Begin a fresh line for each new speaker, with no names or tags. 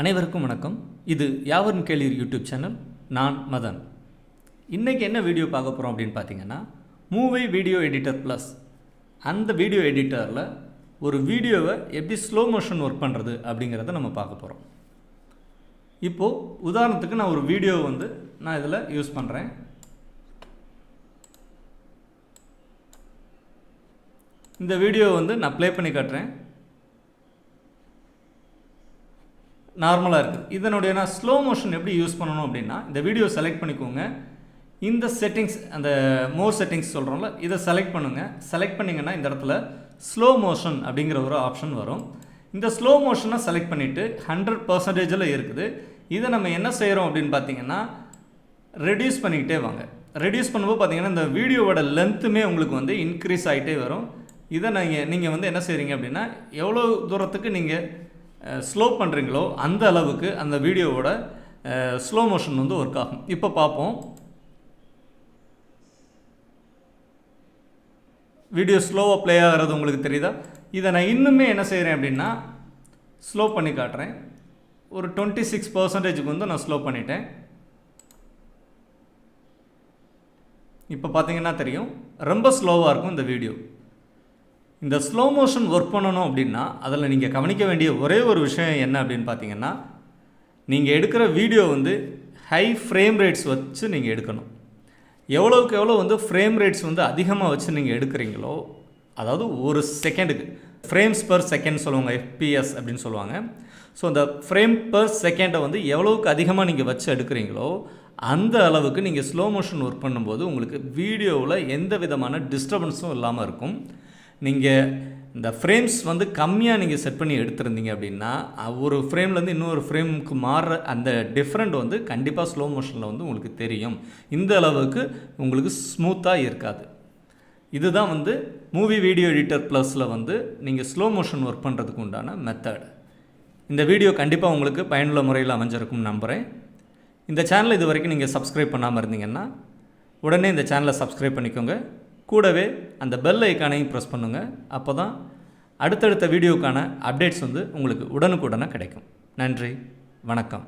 அனைவருக்கும் வணக்கம். இது யாவரும் கேளிர் யூடியூப் சேனல். நான் மதன். இன்றைக்கி என்ன வீடியோ பார்க்க போகிறோம் அப்படின்னு பார்த்தீங்கன்னா, மூவி வீடியோ எடிட்டர் ப்ளஸ் அந்த வீடியோ எடிட்டரில் ஒரு வீடியோவை எப்படி ஸ்லோ மோஷன் ஒர்க் பண்ணுறது அப்படிங்கிறத நம்ம பார்க்க போகிறோம். இப்போது உதாரணத்துக்கு நான் ஒரு வீடியோ நான் இதில் யூஸ் பண்ணுறேன். இந்த வீடியோ நான் ப்ளே பண்ணி காட்டுறேன். நார்மலாக இருக்குது. இதனுடைய நான் ஸ்லோ மோஷன் எப்படி யூஸ் பண்ணணும் அப்படின்னா, இந்த வீடியோ செலக்ட் பண்ணிக்கோங்க. இந்த செட்டிங்ஸ், அந்த மோர் செட்டிங்ஸ் சொல்கிறோம்ல, இதை செலக்ட் பண்ணுங்கள். செலக்ட் பண்ணிங்கன்னா இந்த இடத்துல ஸ்லோ மோஷன் அப்படிங்கிற ஒரு ஆப்ஷன் வரும். இந்த ஸ்லோ மோஷனை செலக்ட் பண்ணிவிட்டு 100% இருக்குது. இதை நம்ம என்ன செய்கிறோம் அப்படின்னு பார்த்தீங்கன்னா, ரெடியூஸ் பண்ணிக்கிட்டே வாங்க. ரெடியூஸ் பண்ணும்போது பார்த்தீங்கன்னா இந்த வீடியோவோட லென்த்துமே உங்களுக்கு இன்க்ரீஸ் ஆகிட்டே வரும். இதை நீங்கள் என்ன செய்கிறீங்க அப்படின்னா, எவ்வளோ தூரத்துக்கு நீங்கள் ஸ்லோ பண்ணுறீங்களோ அந்த அளவுக்கு அந்த வீடியோவோட ஸ்லோ மோஷன் ஒர்க் ஆகும். இப்போ பார்ப்போம். வீடியோ ஸ்லோவாக ப்ளே ஆகிறது உங்களுக்கு தெரியுதா? இதை நான் இன்னுமே என்ன செய்கிறேன் அப்படின்னா, ஸ்லோ பண்ணி காட்டுறேன். ஒரு 26% நான் ஸ்லோ பண்ணிட்டேன். இப்போ பார்த்தீங்கன்னா தெரியும், ரொம்ப ஸ்லோவாக இருக்கும் இந்த வீடியோ. இந்த ஸ்லோ மோஷன் ஒர்க் பண்ணணும் அப்படின்னா அதில் நீங்கள் கவனிக்க வேண்டிய ஒரே ஒரு விஷயம் என்ன அப்படின்னு பார்த்தீங்கன்னா, நீங்கள் எடுக்கிற வீடியோ ஹை ஃப்ரேம் ரேட்ஸ் வச்சு நீங்கள் எடுக்கணும். எவ்வளோக்கு எவ்வளோ ஃப்ரேம் ரேட்ஸ் அதிகமாக வச்சு நீங்கள் எடுக்கிறீங்களோ, அதாவது ஒரு செகண்டுக்கு ஃப்ரேம்ஸ் பர் செகண்ட் சொல்லுவாங்க, FPS அப்படின்னு சொல்லுவாங்க. ஸோ அந்த ஃப்ரேம் பர் செகண்டை எவ்வளோக்கு அதிகமாக நீங்கள் வச்சு எடுக்கிறீங்களோ அந்த அளவுக்கு நீங்கள் ஸ்லோ மோஷன் ஒர்க் பண்ணும்போது உங்களுக்கு வீடியோவில் எந்த விதமான டிஸ்டர்பன்ஸும் இல்லாமல் இருக்கும். நீங்கள் இந்த ஃப்ரேம்ஸ் கம்மியாக நீங்கள் செட் பண்ணி எடுத்துருந்தீங்க அப்படின்னா, ஒரு ஃப்ரேம்லேருந்து இன்னொரு ஃப்ரேமுக்கு மாறுற அந்த டிஃப்ரெண்ட் கண்டிப்பாக ஸ்லோ மோஷனில் உங்களுக்கு தெரியும். இந்த அளவுக்கு உங்களுக்கு ஸ்மூத்தாக இருக்காது. இதுதான் மூவி வீடியோ எடிட்டர் ப்ளஸில் நீங்கள் ஸ்லோ மோஷன் ஒர்க் பண்ணுறதுக்கு உண்டான மெத்தட். இந்த வீடியோ கண்டிப்பாக உங்களுக்கு பயனுள்ள முறையில் அமைஞ்சிருக்கும்னு நம்புகிறேன். இந்த சேனலை இது வரைக்கும் நீங்கள் சப்ஸ்கிரைப் பண்ணாமல் இருந்தீங்கன்னா உடனே இந்த சேனலை சப்ஸ்கிரைப் பண்ணிக்கோங்க. கூடவே அந்த பெல் ஐக்கானையும் ப்ரெஸ் பண்ணுங்கள். அப்போ தான் அடுத்தடுத்த வீடியோக்கான அப்டேட்ஸ் உங்களுக்கு உடனுக்குடனே கிடைக்கும். நன்றி, வணக்கம்.